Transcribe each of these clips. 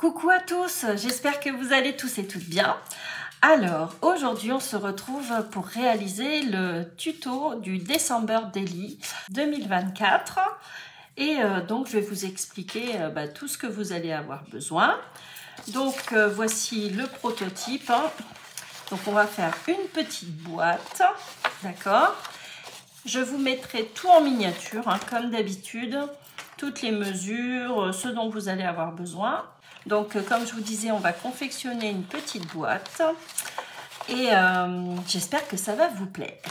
Coucou à tous, j'espère que vous allez tous et toutes bien. Alors, aujourd'hui, on se retrouve pour réaliser le tuto du December Daily 2024. Et donc, je vais vous expliquer tout ce que vous allez avoir besoin. Donc, voici le prototype. Donc, on va faire une petite boîte, d'accord? Je vous mettrai tout en miniature, comme d'habitude, toutes les mesures, ce dont vous allez avoir besoin. Donc, comme je vous disais, on va confectionner une petite boîte et j'espère que ça va vous plaire.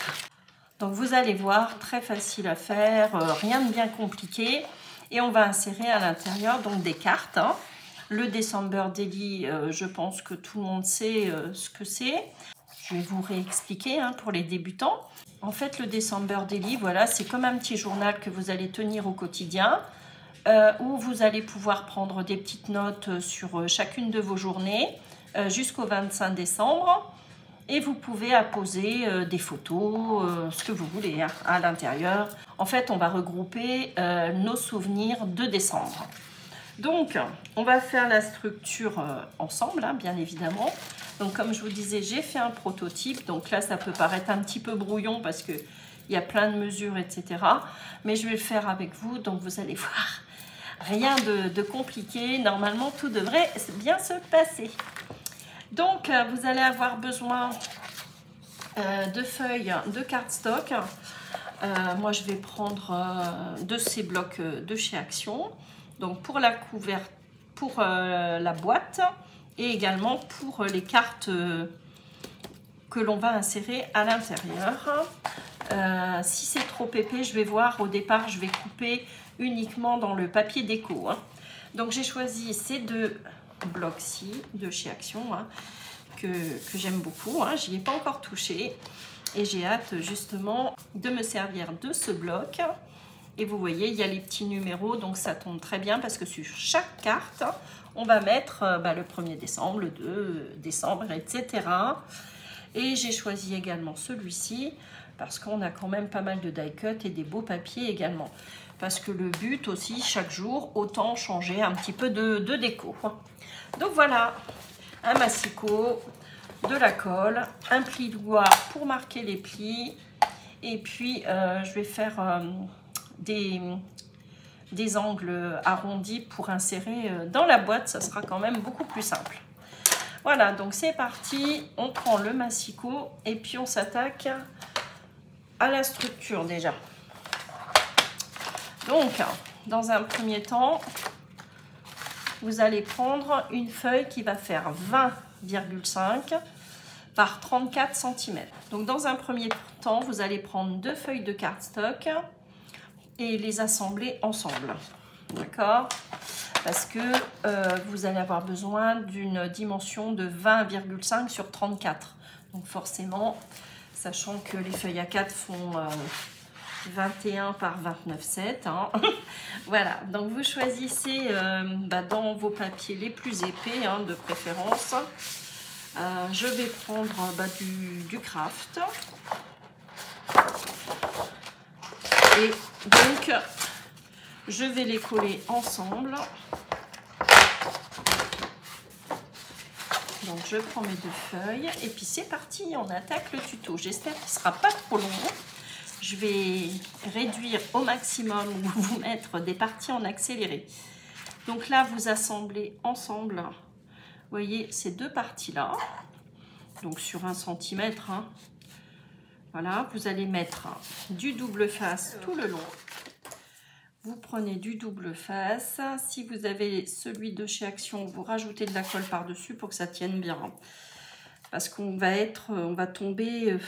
Donc, vous allez voir, très facile à faire, rien de bien compliqué. Et on va insérer à l'intérieur donc des cartes. Le December Daily, je pense que tout le monde sait ce que c'est. Je vais vous réexpliquer pour les débutants. En fait, le December Daily, voilà, c'est comme un petit journal que vous allez tenir au quotidien. Où vous allez pouvoir prendre des petites notes sur chacune de vos journées jusqu'au 25 décembre. Et vous pouvez apposer des photos, ce que vous voulez à l'intérieur. En fait, on va regrouper nos souvenirs de décembre. Donc, on va faire la structure ensemble, bien évidemment. Donc, comme je vous disais, j'ai fait un prototype. Donc là, ça peut paraître un petit peu brouillon parce qu'il y a plein de mesures, etc. Mais je vais le faire avec vous, donc vous allez voir. Rien de compliqué, normalement tout devrait bien se passer. Donc vous allez avoir besoin de feuilles de cardstock. Moi je vais prendre de ces blocs de chez Action. Donc pour la couverture, pour la boîte et également pour les cartes que l'on va insérer à l'intérieur. Si c'est trop épais, je vais voir, au départ je vais couper uniquement dans le papier déco. Donc j'ai choisi ces deux blocs-ci de chez Action que j'aime beaucoup. Je n'y ai pas encore touché et j'ai hâte justement de me servir de ce bloc. Et vous voyez, il y a les petits numéros, donc ça tombe très bien parce que sur chaque carte, on va mettre le 1er décembre, le 2 décembre, etc. Et j'ai choisi également celui-ci parce qu'on a quand même pas mal de die cut et des beaux papiers également. Parce que le but aussi, chaque jour, autant changer un petit peu de déco. Donc voilà, un massicot, de la colle, un pli-doigt pour marquer les plis. Et puis, je vais faire des angles arrondis pour insérer dans la boîte. Ça sera quand même beaucoup plus simple. Voilà, donc c'est parti. On prend le massicot et puis on s'attaque à la structure déjà. Donc, dans un premier temps, vous allez prendre une feuille qui va faire 20,5 par 34 cm. Donc, dans un premier temps, vous allez prendre deux feuilles de cardstock et les assembler ensemble. D'accord? Parce que vous allez avoir besoin d'une dimension de 20,5 sur 34. Donc, forcément, sachant que les feuilles A4 font 21 par 29,7. Voilà, donc vous choisissez dans vos papiers les plus épais, de préférence. Je vais prendre du craft. Et donc, je vais les coller ensemble. Donc, je prends mes deux feuilles et puis c'est parti, on attaque le tuto. J'espère qu'il ne sera pas trop long. Je vais réduire au maximum ou vous mettre des parties en accéléré. Donc là, vous assemblez ensemble, vous voyez, ces deux parties-là. Donc sur 1 cm. Voilà, vous allez mettre du double face tout le long. Vous prenez du double face. Si vous avez celui de chez Action, vous rajoutez de la colle par-dessus pour que ça tienne bien. Parce qu'on va tomber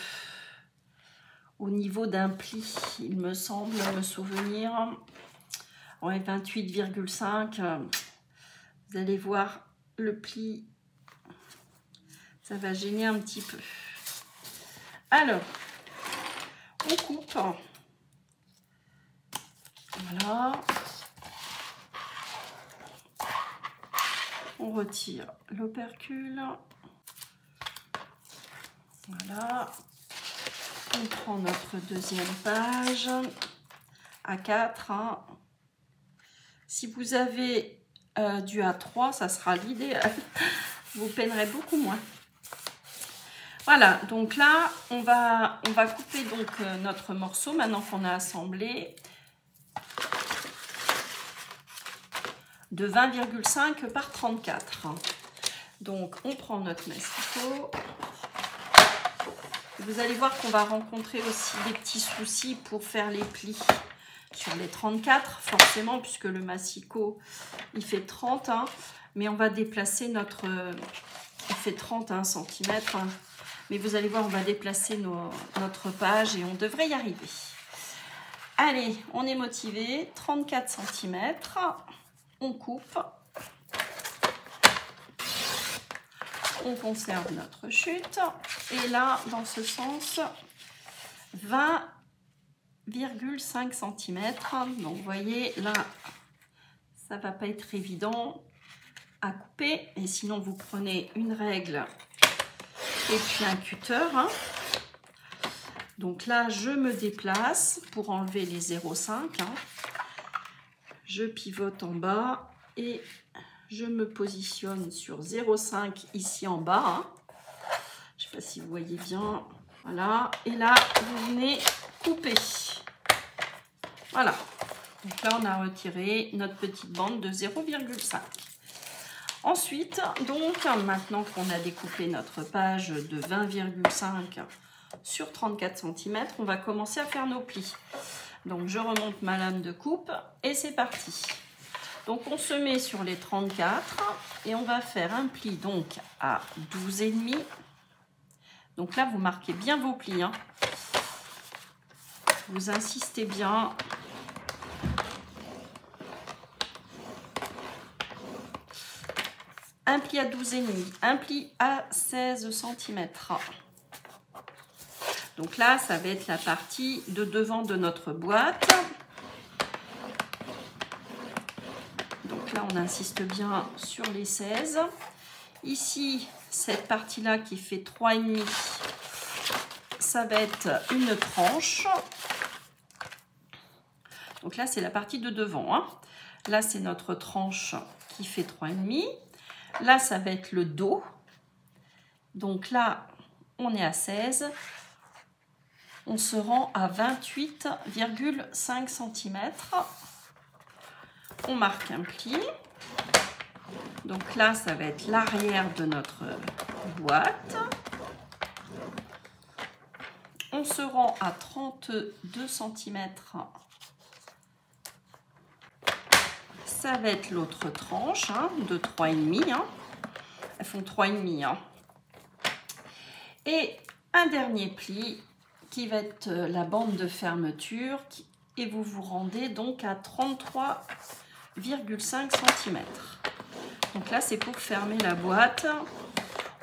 au niveau d'un pli, il me semble me souvenir. Ouais, 28,5. Vous allez voir le pli. Ça va gêner un petit peu. Alors, on coupe. Voilà. On retire l'opercule. Voilà. On prend notre deuxième page A4. Si vous avez du A3, ça sera l'idéal. Vous peinerez beaucoup moins. Voilà, donc là, on va couper donc notre morceau maintenant qu'on a assemblé de 20,5 par 34. Donc, on prend notre masticot. Vous allez voir qu'on va rencontrer aussi des petits soucis pour faire les plis sur les 34, forcément, puisque le massicot, il fait 30, hein, mais on va déplacer notre... il fait 31 cm, hein, mais vous allez voir, on va déplacer notre page et on devrait y arriver. Allez, on est motivé, 34 cm, on coupe, on conserve notre chute, et là, dans ce sens, 20,5 cm. Donc, vous voyez, là, ça va pas être évident à couper. Et sinon, vous prenez une règle et puis un cutter. Hein. Donc là, je me déplace pour enlever les 0,5. Hein. Je pivote en bas et je me positionne sur 0,5 ici en bas. Hein. Je ne sais pas si vous voyez bien. Voilà. Et là, vous venez couper. Voilà. Donc là, on a retiré notre petite bande de 0,5. Ensuite, donc, maintenant qu'on a découpé notre page de 20,5 sur 34 cm, on va commencer à faire nos plis. Donc, je remonte ma lame de coupe et c'est parti. Donc, on se met sur les 34 et on va faire un pli donc à 12,5. Donc là, vous marquez bien vos plis. Hein. Vous insistez bien. Un pli à 12,5, un pli à 16 cm. Donc là, ça va être la partie de devant de notre boîte. Donc là, on insiste bien sur les 16. Ici, cette partie-là qui fait 3,5, ça va être une tranche. Donc là, c'est la partie de devant. Hein. Là, c'est notre tranche qui fait 3,5. Là, ça va être le dos. Donc là, on est à 16. On se rend à 28,5 cm. On marque un pli. Donc là, ça va être l'arrière de notre boîte. On se rend à 32 cm. Ça va être l'autre tranche hein, de 3,5. Hein. Elles font 3,5. Hein. Et un dernier pli qui va être la bande de fermeture. Et vous vous rendez donc à 33,5 cm. Donc là, c'est pour fermer la boîte.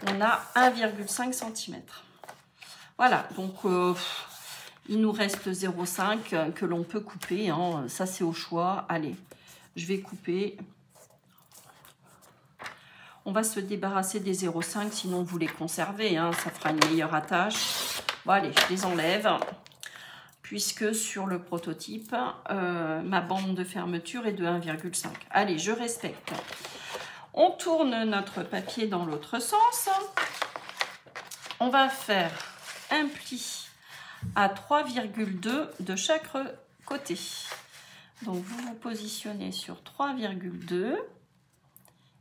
On a 1,5 cm. Voilà, donc il nous reste 0,5 que l'on peut couper. Hein. Ça, c'est au choix. Allez, je vais couper. On va se débarrasser des 0,5, sinon vous les conservez. Hein. Ça fera une meilleure attache. Bon, allez, je les enlève. Puisque sur le prototype, ma bande de fermeture est de 1,5. Allez, je respecte. On tourne notre papier dans l'autre sens. On va faire un pli à 3,2 de chaque côté. Donc, vous vous positionnez sur 3,2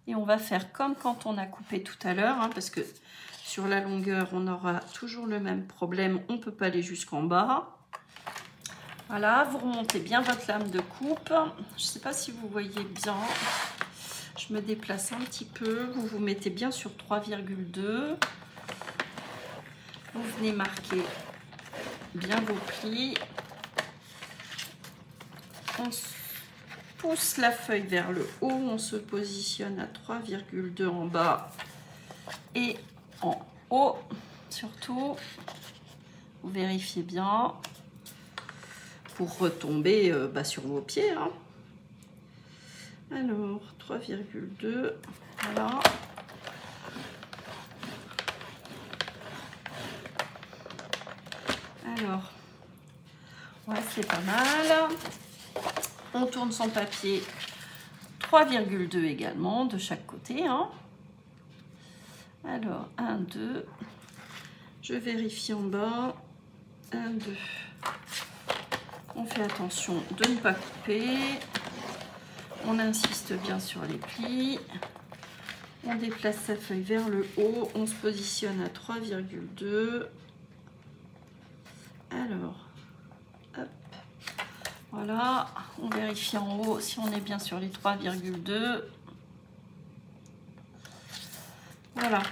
et on va faire comme quand on a coupé tout à l'heure, hein, parce que sur la longueur, on aura toujours le même problème. On ne peut pas aller jusqu'en bas. Voilà, vous remontez bien votre lame de coupe. Je ne sais pas si vous voyez bien. Je me déplace un petit peu. Vous vous mettez bien sur 3,2. Vous venez marquer bien vos plis. On pousse la feuille vers le haut. On se positionne à 3,2 en bas et en haut. Surtout, vous vérifiez bien pour retomber sur vos pieds. Hein. Alors, 3,2, voilà. Alors, ouais, c'est pas mal. On tourne son papier 3,2 également de chaque côté, hein. Alors 1, 2, je vérifie en bas, 1, 2, on fait attention de ne pas couper, on insiste bien sur les plis, on déplace sa feuille vers le haut, on se positionne à 3,2, alors hop, voilà, on vérifie en haut si on est bien sur les 3,2, voilà.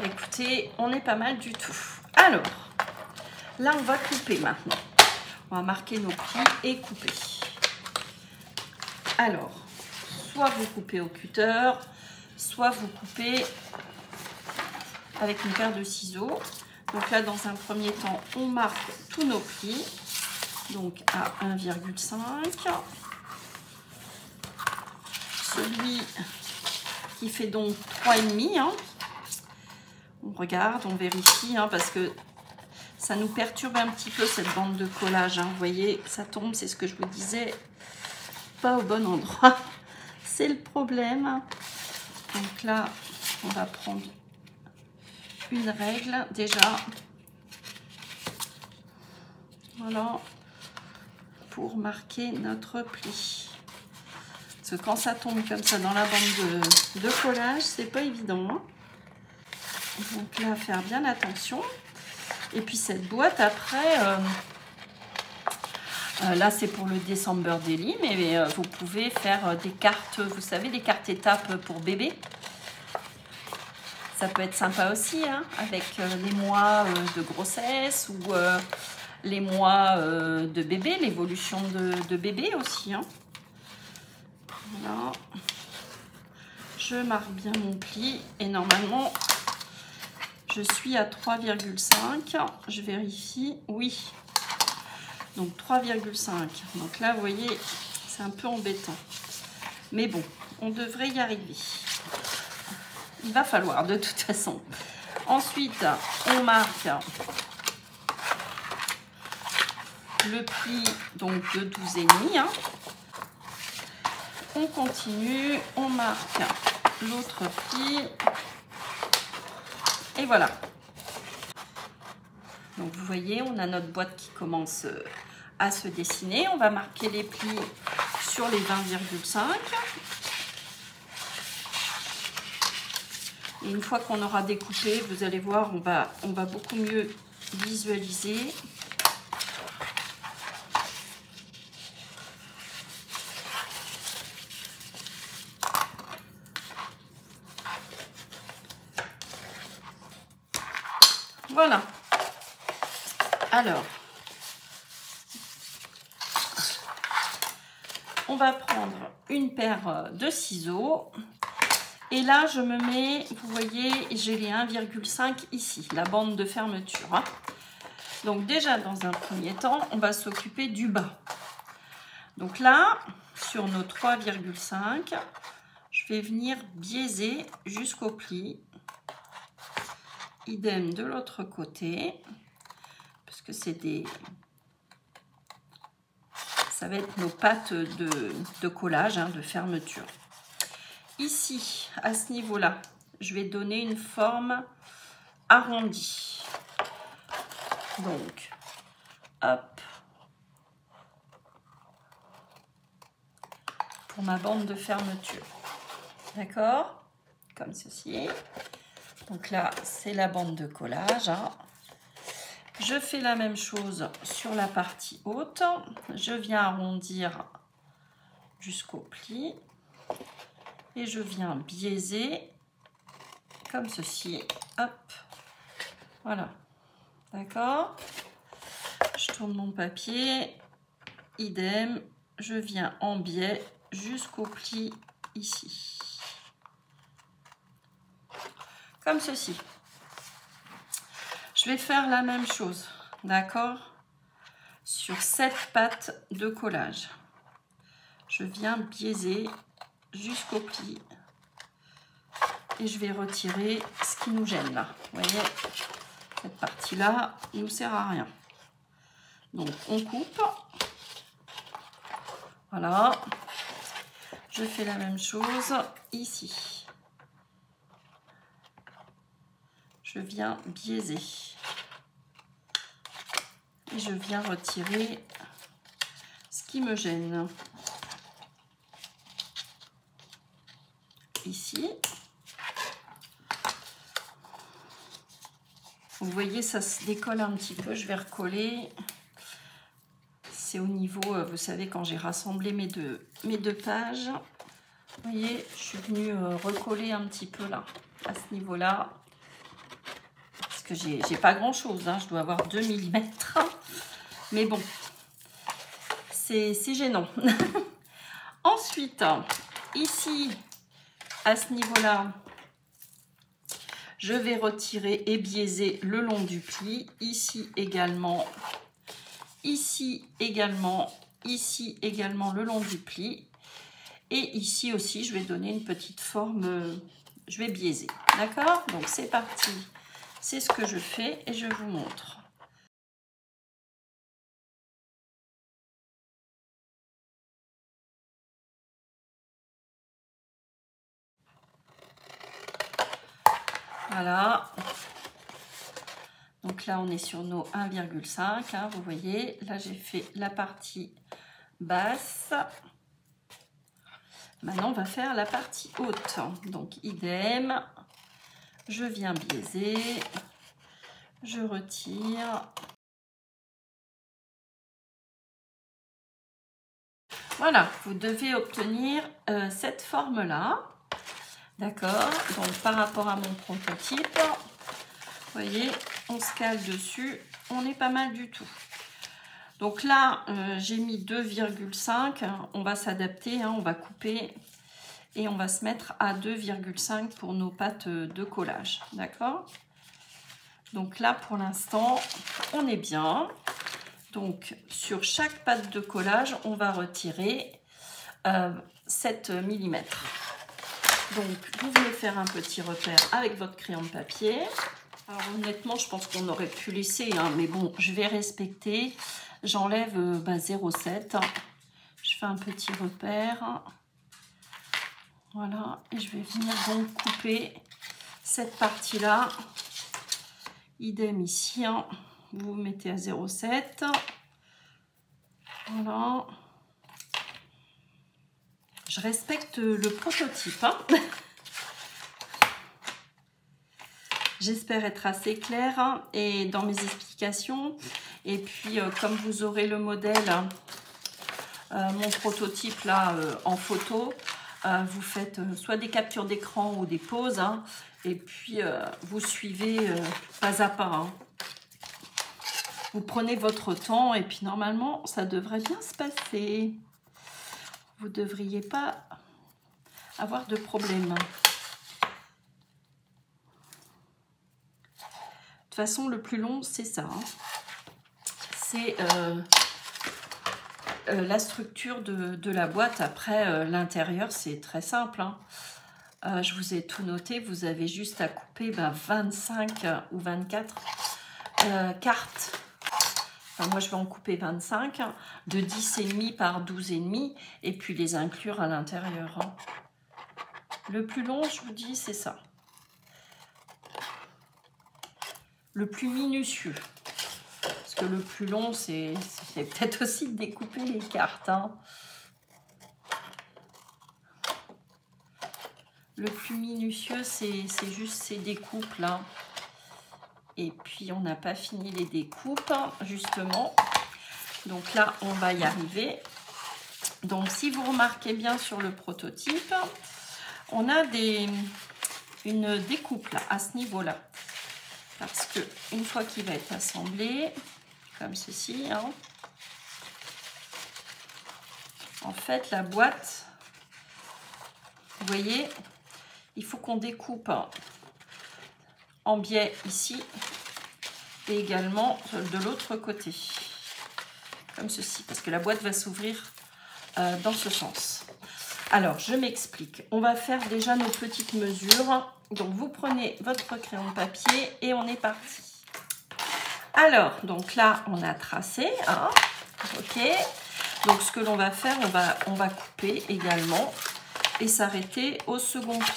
Écoutez, on est pas mal du tout. Alors, là, on va couper maintenant. On va marquer nos plis et couper. Alors, soit vous coupez au cutter, soit vous coupez avec une paire de ciseaux. Donc là, dans un premier temps, on marque tous nos plis. Donc à 1,5. Celui qui fait donc 3,5, hein. On regarde, on vérifie, hein, parce que ça nous perturbe un petit peu cette bande de collage, hein. Vous voyez, ça tombe, c'est ce que je vous disais, pas au bon endroit. C'est le problème. Donc là, on va prendre une règle déjà. Voilà, pour marquer notre pli. Parce que quand ça tombe comme ça dans la bande de collage, c'est pas évident, hein. Donc là, faire bien attention. Et puis cette boîte après, là c'est pour le December Daily, mais vous pouvez faire des cartes, vous savez, des cartes étapes pour bébé. Ça peut être sympa aussi, hein, avec les mois de grossesse ou les mois de bébé, l'évolution de bébé aussi, hein. Voilà. Je marque bien mon pli et normalement je suis à 3,5. Je vérifie, oui. Donc 3,5. Donc là, vous voyez, c'est un peu embêtant. Mais bon, on devrait y arriver. Il va falloir de toute façon. Ensuite, on marque le pli donc de 12,5. Hein. On continue, on marque l'autre pli. Et voilà. Donc vous voyez, on a notre boîte qui commence à se dessiner. On va marquer les plis sur les 20,5. Et une fois qu'on aura découpé, vous allez voir, on va beaucoup mieux visualiser. Voilà. Alors, on va prendre une paire de ciseaux. Et là, je me mets, vous voyez, j'ai les 1,5 ici, la bande de fermeture. Hein. Donc déjà, dans un premier temps, on va s'occuper du bas. Donc là, sur nos 3,5, je vais venir biaiser jusqu'au pli. Idem de l'autre côté, parce que c'est des... Ça va être nos pattes de collage, hein, de fermeture. Ici, à ce niveau-là, je vais donner une forme arrondie. Donc, hop, pour ma bande de fermeture. D'accord? Comme ceci. Donc là, c'est la bande de collage. Hein. Je fais la même chose sur la partie haute. Je viens arrondir jusqu'au pli. Et je viens biaiser comme ceci. Hop. Voilà. D'accord? Je tourne mon papier. Idem. Je viens en biais jusqu'au pli ici. Comme ceci. Je vais faire la même chose, d'accord, sur cette patte de collage. Je viens biaiser jusqu'au pli et je vais retirer ce qui nous gêne là. Vous voyez, cette partie-là ne nous sert à rien. Donc on coupe. Voilà. Je fais la même chose ici. Je viens biaiser. Et je viens retirer ce qui me gêne. Ici. Vous voyez, ça se décolle un petit peu. Je vais recoller. C'est au niveau, vous savez, quand j'ai rassemblé mes deux pages. Vous voyez, je suis venue recoller un petit peu là, à ce niveau-là. Parce que j'ai pas grand-chose, hein, je dois avoir 2 mm. Mais bon, c'est gênant. Ensuite, ici, à ce niveau-là, je vais retirer et biaiser le long du pli. Ici également, ici également, ici également le long du pli. Et ici aussi, je vais donner une petite forme, je vais biaiser. D'accord? Donc c'est parti. C'est ce que je fais et je vous montre. Voilà. Donc là, on est sur nos 1,5. Hein, vous voyez, là, j'ai fait la partie basse. Maintenant, on va faire la partie haute. Donc, idem. Je viens biaiser. Je retire. Voilà, vous devez obtenir cette forme-là. D'accord? Donc, par rapport à mon prototype, vous voyez, on se cale dessus. On est pas mal du tout. Donc là, j'ai mis 2,5. On va s'adapter, hein, on va couper et on va se mettre à 2,5 pour nos pattes de collage. D'accord? Donc là, pour l'instant, on est bien. Donc, sur chaque patte de collage, on va retirer 7 mm. Donc, vous venez faire un petit repère avec votre crayon de papier. Alors, honnêtement, je pense qu'on aurait pu laisser, hein, mais bon, je vais respecter. J'enlève 0,7. Je fais un petit repère. Voilà, et je vais venir donc couper cette partie-là. Idem ici, hein. Vous mettez à 0,7. Voilà. Je respecte le prototype. Hein. J'espère être assez claire hein, et dans mes explications. Et puis, comme vous aurez le modèle, mon prototype là en photo, vous faites soit des captures d'écran ou des pauses. Hein, et puis, vous suivez pas à pas. Hein. Vous prenez votre temps et puis normalement, ça devrait bien se passer. Vous ne devriez pas avoir de problème. De toute façon, le plus long, c'est ça. Hein. C'est la structure de la boîte. Après, l'intérieur, c'est très simple. Hein. Je vous ai tout noté. Vous avez juste à couper 25 ou 24 cartes. Enfin, moi, je vais en couper 25 de 10,5 par 12,5 et puis les inclure à l'intérieur. Hein. Le plus long, je vous dis, c'est ça. Le plus minutieux. Parce que le plus long, c'est peut-être aussi de découper les cartes. Hein. Le plus minutieux, c'est juste ces découpes là. Et puis, on n'a pas fini les découpes, justement. Donc là, on va y arriver. Donc, si vous remarquez bien sur le prototype, on a une découpe là, à ce niveau-là. Parce que une fois qu'il va être assemblé, comme ceci, hein, en fait, la boîte, vous voyez, il faut qu'on découpe en biais ici et également de l'autre côté, comme ceci, parce que la boîte va s'ouvrir dans ce sens. Alors, je m'explique. On va faire déjà nos petites mesures. Donc, vous prenez votre crayon de papier et on est parti. Alors, donc là, on a tracé. Hein, ok. Donc ce que l'on va faire, on va couper également et s'arrêter au second pli.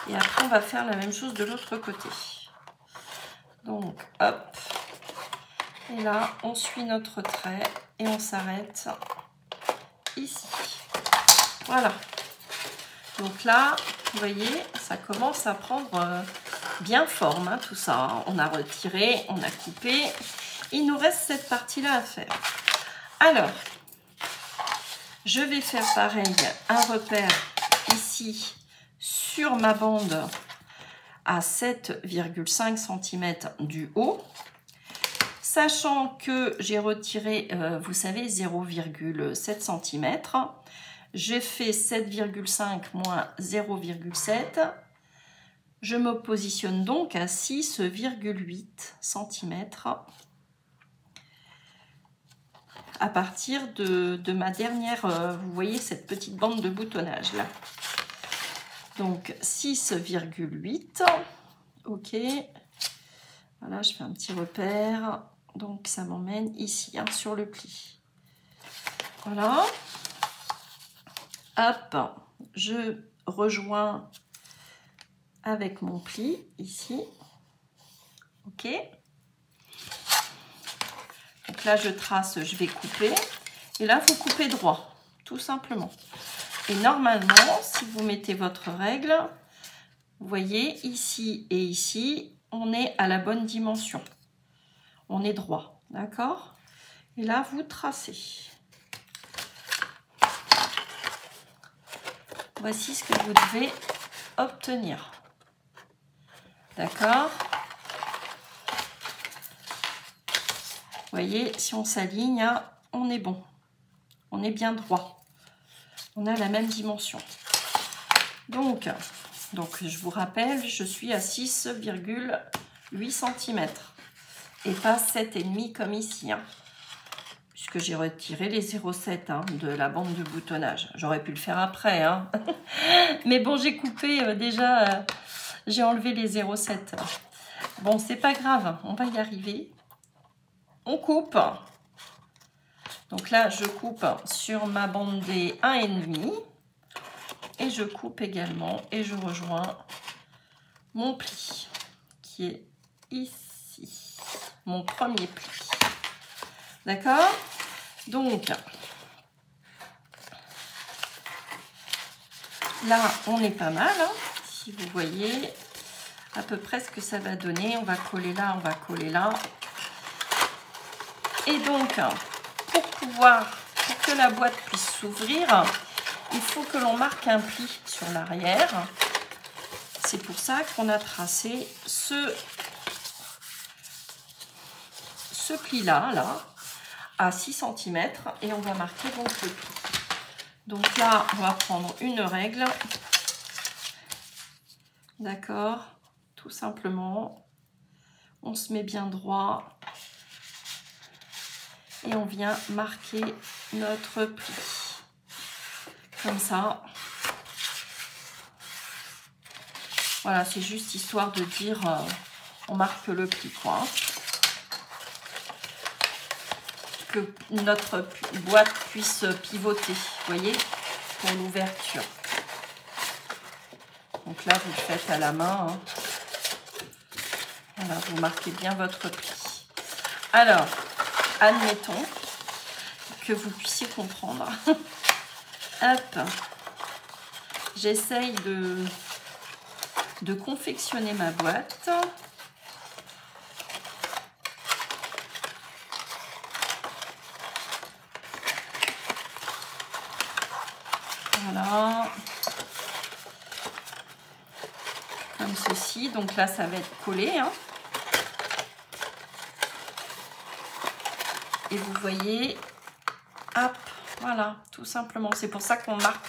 Et après on va faire la même chose de l'autre côté. Donc hop, et là on suit notre trait et on s'arrête ici. Voilà. Donc là, vous voyez, ça commence à prendre bien forme, hein, tout ça. Hein. On a retiré, on a coupé. Il nous reste cette partie-là à faire. Alors, je vais faire pareil, un repère ici sur ma bande à 7,5 cm du haut. Sachant que j'ai retiré, vous savez, 0,7 cm. J'ai fait 7,5 moins 0,7. Je me positionne donc à 6,8 cm à partir de ma dernière, vous voyez cette petite bande de boutonnage là. Donc 6,8. Ok. Voilà, je fais un petit repère. Donc ça m'emmène ici, hein, sur le pli. Voilà. Hop, je rejoins avec mon pli ici. Ok. Donc là, je trace, je vais couper. Et là, vous coupez droit, tout simplement. Et normalement, si vous mettez votre règle, vous voyez, ici et ici, on est à la bonne dimension. On est droit, d'accord? Et là, vous tracez. Voici ce que vous devez obtenir. D'accord? Vous voyez, si on s'aligne, on est bon. On est bien droit. On a la même dimension. Donc je vous rappelle, je suis à 6,8 cm. Et pas 7,5 comme ici. Hein, puisque j'ai retiré les 0,7 hein, de la bande de boutonnage. J'aurais pu le faire après. Hein. Mais bon, j'ai coupé déjà, j'ai enlevé les 0,7. Bon, c'est pas grave, on va y arriver. On coupe. Donc là, je coupe sur ma bande des 1,5. Et je coupe également et je rejoins mon pli qui est ici. Mon premier pli. D'accord? Donc, là, on est pas mal. Hein, si vous voyez à peu près ce que ça va donner. On va coller là, on va coller là. Et donc, pour que la boîte puisse s'ouvrir, il faut que l'on marque un pli sur l'arrière. C'est pour ça qu'on a tracé ce pli-là, à 6 cm. Et on va marquer donc le pli. Donc là, on va prendre une règle. D'accord? Tout simplement. On se met bien droit. Et on vient marquer notre pli. Comme ça. Voilà, c'est juste histoire de dire on marque le pli, quoi. Que notre boîte puisse pivoter, vous voyez, pour l'ouverture. Donc là, vous le faites à la main. Hein. Voilà, vous marquez bien votre pli. Alors, admettons que vous puissiez comprendre. Hop, j'essaye de confectionner ma boîte. Voilà. Comme ceci. Donc là, ça va être collé. Hein. Et vous voyez, hop, voilà, tout simplement. C'est pour ça qu'on marque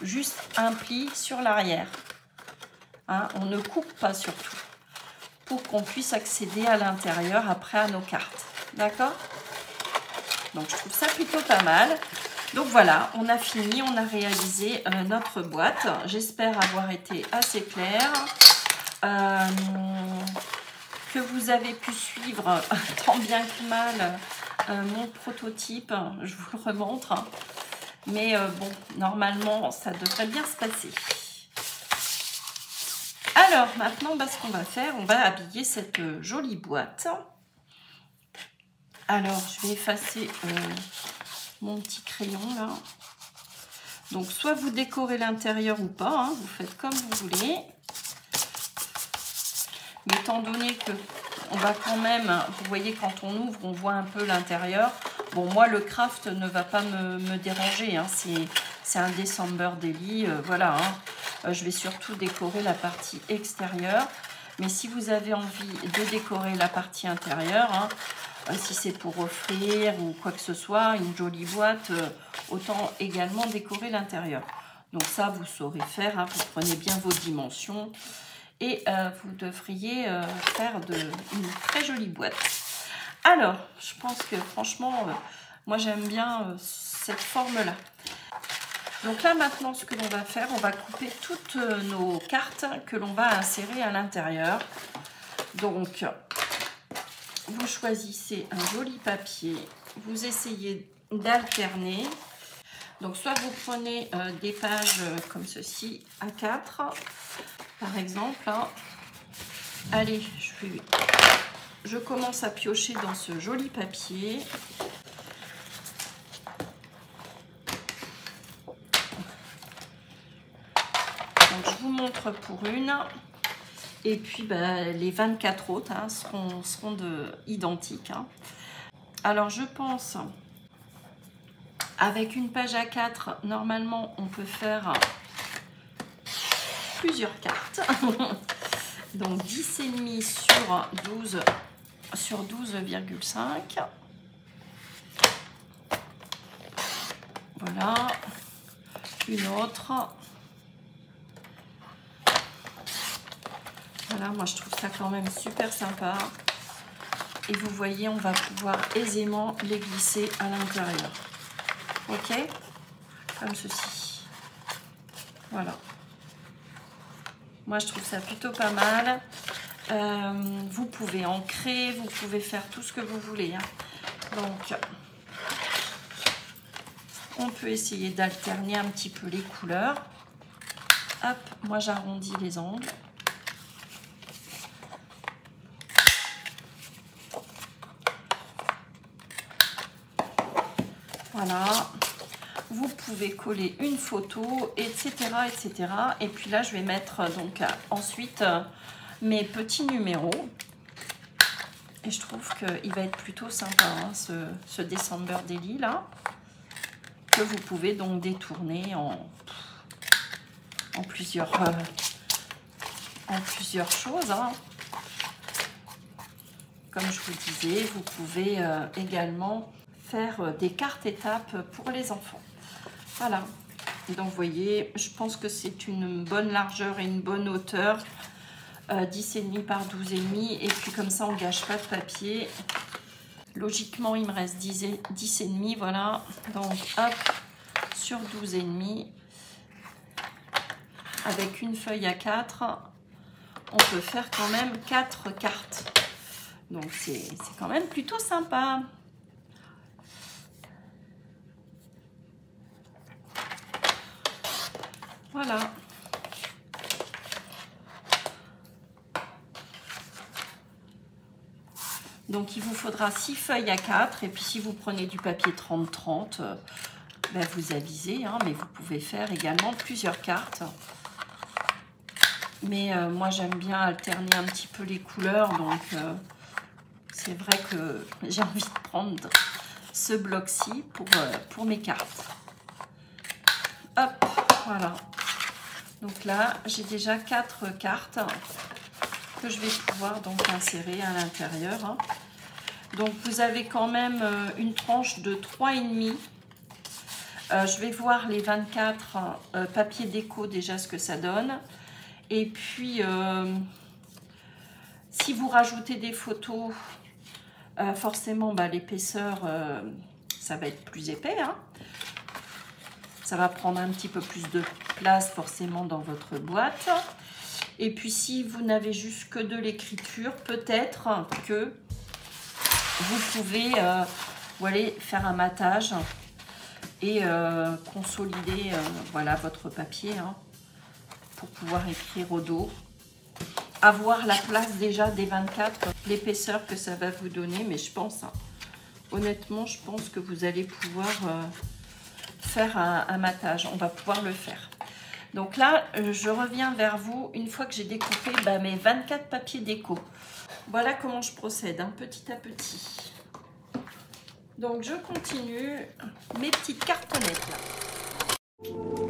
juste un pli sur l'arrière. Hein, on ne coupe pas surtout. Pour qu'on puisse accéder à l'intérieur après à nos cartes. D'accord? Donc je trouve ça plutôt pas mal. Donc voilà, on a fini, on a réalisé notre boîte. J'espère avoir été assez claire. Que vous avez pu suivre tant bien que mal mon prototype, je vous le remontre. Mais bon, normalement, ça devrait bien se passer. Alors, maintenant, ce qu'on va faire, on va habiller cette jolie boîte. Alors, je vais effacer mon petit crayon, là. Donc, soit vous décorez l'intérieur ou pas, hein, vous faites comme vous voulez. Mais étant donné que on va quand même, vous voyez, quand on ouvre, on voit un peu l'intérieur. Bon, moi, le craft ne va pas me déranger, hein, c'est un December Daily, voilà. Hein. Je vais surtout décorer la partie extérieure. Mais si vous avez envie de décorer la partie intérieure, hein, si c'est pour offrir ou quoi que ce soit, une jolie boîte, autant également décorer l'intérieur. Donc ça, vous saurez faire, hein, vous prenez bien vos dimensions et vous devriez faire une très jolie boîte. Alors, je pense que franchement, moi j'aime bien cette forme-là. Donc là maintenant, ce que l'on va faire, on va couper toutes nos cartes que l'on va insérer à l'intérieur. Donc, vous choisissez un joli papier, vous essayez d'alterner. Donc, soit vous prenez des pages comme ceci, A4, par exemple. Hein. Allez, je commence à piocher dans ce joli papier. Donc, je vous montre pour une. Et puis, les 24 autres hein, seront identiques. Hein. Alors, je pense, avec une page A4, normalement, on peut faire plusieurs cartes. Donc, 10,5 sur 12,5. Voilà. Une autre. Voilà, moi je trouve ça quand même super sympa. Et vous voyez, on va pouvoir aisément les glisser à l'intérieur. Ok? Comme ceci. Voilà. Moi je trouve ça plutôt pas mal. Vous pouvez ancrer, vous pouvez faire tout ce que vous voulez. Hein. Donc, on peut essayer d'alterner un petit peu les couleurs. Hop, moi j'arrondis les angles. Voilà, vous pouvez coller une photo, etc., etc. Et puis là, je vais mettre donc ensuite mes petits numéros. Et je trouve qu'il va être plutôt sympa, hein, ce December Daily là, que vous pouvez donc détourner en plusieurs choses. Hein. Comme je vous disais, vous pouvez également faire des cartes étapes pour les enfants. Voilà. Donc, vous voyez, je pense que c'est une bonne largeur et une bonne hauteur. 10,5 par 12,5. Et puis, comme ça, on ne gâche pas de papier. Logiquement, il me reste 10,5. Voilà. Donc, hop, sur 12,5. Avec une feuille A4, on peut faire quand même 4 cartes. Donc, c'est quand même plutôt sympa. Voilà. Donc, il vous faudra 6 feuilles A4. Et puis, si vous prenez du papier 30-30, vous avisez. Hein, mais vous pouvez faire également plusieurs cartes. Mais moi, j'aime bien alterner un petit peu les couleurs. Donc, c'est vrai que j'ai envie de prendre ce bloc-ci pour mes cartes. Hop, voilà. Donc là, j'ai déjà 4 cartes que je vais pouvoir donc insérer à l'intérieur. Hein. Donc, vous avez quand même une tranche de 3,5. Je vais voir les 24 papiers déco déjà ce que ça donne. Et puis, si vous rajoutez des photos, forcément, l'épaisseur, ça va être plus épais. Hein. Ça va prendre un petit peu plus de place forcément dans votre boîte. Et puis, si vous n'avez juste que de l'écriture, peut-être que vous pouvez vous allez faire un matage et consolider voilà, votre papier hein, pour pouvoir écrire au dos. Avoir la place déjà des 24, l'épaisseur que ça va vous donner, mais je pense, hein, honnêtement, je pense que vous allez pouvoir faire un matage. On va pouvoir le faire. Donc là, je reviens vers vous une fois que j'ai découpé mes 24 papiers déco. Voilà comment je procède, hein, petit à petit. Donc je continue mes petites cartonnettes là.